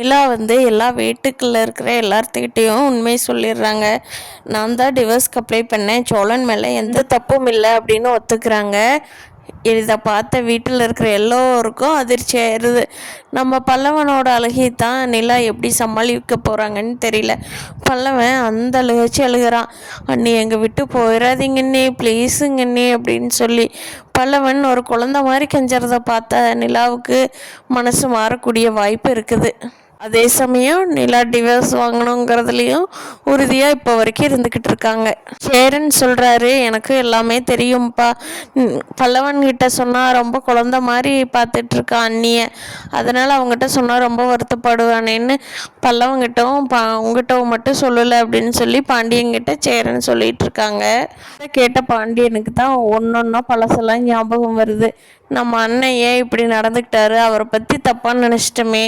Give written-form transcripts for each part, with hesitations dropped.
நிலா எல்லா வீட்டுக்குள்ளே இருக்கிற எல்லார்த்துக்கிட்டேயும் உண்மை சொல்லிடுறாங்க. நான் தான் டிவோர்ஸ்க்கு அப்ளை பண்ணேன், சோழன் மேலே எந்த தப்பும் இல்லை அப்படின்னு ஒத்துக்கிறாங்க. இதை பார்த்த வீட்டில் இருக்கிற எல்லோருக்கும் அதிர்ச்சி ஆயிடுது. நம்ம பல்லவனோட அழுகை தான் நிலா எப்படி சமாளிக்க போகிறாங்கன்னு தெரியல. பல்லவன் அந்த அழுகச்சி அழுகிறான். அண்ணி எங்கள் விட்டு போயிடாதீங்கண்ணே, ப்ளீஸுங்கண்ணே அப்படின்னு சொல்லி. பல்லவன் ஒரு குழந்தை மாதிரி கெஞ்சறதை பார்த்த நிலாவுக்கு மனசு மாறக்கூடிய வாய்ப்பு இருக்குது. அதே சமயம் நிலா டிவோர்ஸ் வாங்கணுங்கிறதுலையும் உறுதியாக இப்போ வரைக்கும் இருந்துக்கிட்டு இருக்காங்க. சேரன் சொல்கிறாரு, எனக்கு எல்லாமே தெரியும்ப்பா. பல்லவன்கிட்ட சொன்னால் ரொம்ப குழந்த மாதிரி பார்த்துட்ருக்கான் அண்ணியை, அதனால் அவங்ககிட்ட சொன்னால் ரொம்ப வருத்தப்படுவானேன்னு பல்லவங்கிட்டவும் உங்ககிட்டவும் மட்டும் சொல்லலை அப்படின்னு சொல்லி பாண்டியன்கிட்ட சேரன் சொல்லிகிட்டு இருக்காங்க. கேட்ட பாண்டியனுக்கு தான் ஒன்றொன்னா பழசெல்லாம் ஞாபகம் வருது. நம்ம அண்ணன் ஏன் இப்படி நடந்துக்கிட்டாரு, அவரை பற்றி தப்பாக நினச்சிட்டோமே,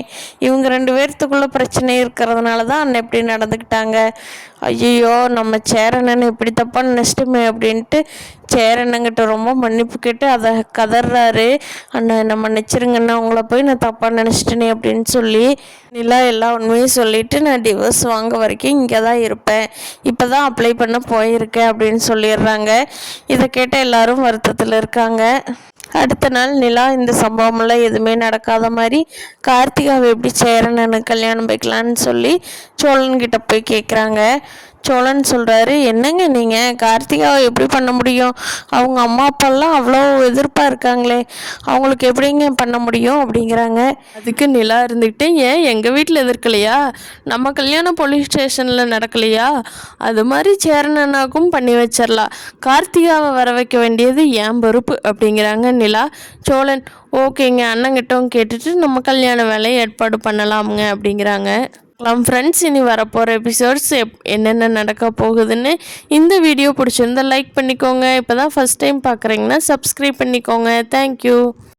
இவங்க 2 பேர்த்துக்குள்ளே பிரச்சனை இருக்கிறதுனால தான் அண்ணன் இப்படி நடந்துக்கிட்டாங்க. ஐயோ, நம்ம சேரண்ணன் இப்படி தப்பாக நினச்சிட்டோமே அப்படின்ட்டு சேரண்ணங்கிட்ட ரொம்ப மன்னிப்பு கேட்டு அதை கதறாரு. அண்ணன் என்ன மன்னிச்சிருங்கண்ணா, உங்களை போய் நான் தப்பாக நினச்சிட்டேனே அப்படின்னு சொல்லி. நிலா எல்லா உண்மையும் சொல்லிவிட்டு, நான் டிவோர்ஸ் வாங்க வரைக்கும் இங்கே தான் இருப்பேன், இப்போ தான் அப்ளை பண்ண போயிருக்கேன் அப்படின்னு சொல்லிடுறாங்க. இதை கேட்ட எல்லாரும் வருத்தத்தில் இருக்காங்க. அடுத்த நாள் நிலா இந்த சம்பவமெல்லாம் எதுவுமே நடக்காத மாதிரி கார்த்திகாவை எப்படி சேரனன்னு கல்யாணம் வைக்கலான்னு சொல்லி சோழன்கிட்ட போய் கேட்குறாங்க. சோழன் சொல்கிறாரு, என்னங்க நீங்கள் கார்த்திகாவை எப்படி பண்ண முடியும், அவங்க அம்மா அப்பாலாம் அவ்வளோ எதிர்ப்பாக இருக்காங்களே, அவங்களுக்கு எப்படிங்க பண்ண முடியும் அப்படிங்கிறாங்க. அதுக்கு நிலா இருந்துக்கிட்டு, ஏன் எங்கள் வீட்டில் எதிர்க்கலையா, நம்ம கல்யாணம் போலீஸ் ஸ்டேஷனில் நடக்கலையா, அது மாதிரி சேரனனாக்கும் பண்ணி வச்சிடலாம், கார்த்திகாவை வர வைக்க வேண்டியது என் பொறுப்பு அப்படிங்கிறாங்க நிலா. சோழன், ஓகேங்க, அண்ணங்கிட்டவும் கேட்டுட்டு நம்ம கல்யாண வேலையை ஏற்பாடு பண்ணலாமுங்க அப்படிங்கிறாங்க. ஃப்ரெண்ட்ஸ், இனி வரப்போகிற எபிசோட்ஸ் என்னென்ன நடக்க போகுதுன்னு. இந்த வீடியோ பிடிச்சிருந்தா லைக் பண்ணிக்கோங்க. இப்போ தான் ஃபஸ்ட் டைம் பார்க்குறீங்கன்னா சப்ஸ்கிரைப் பண்ணிக்கோங்க. தேங்க்யூ.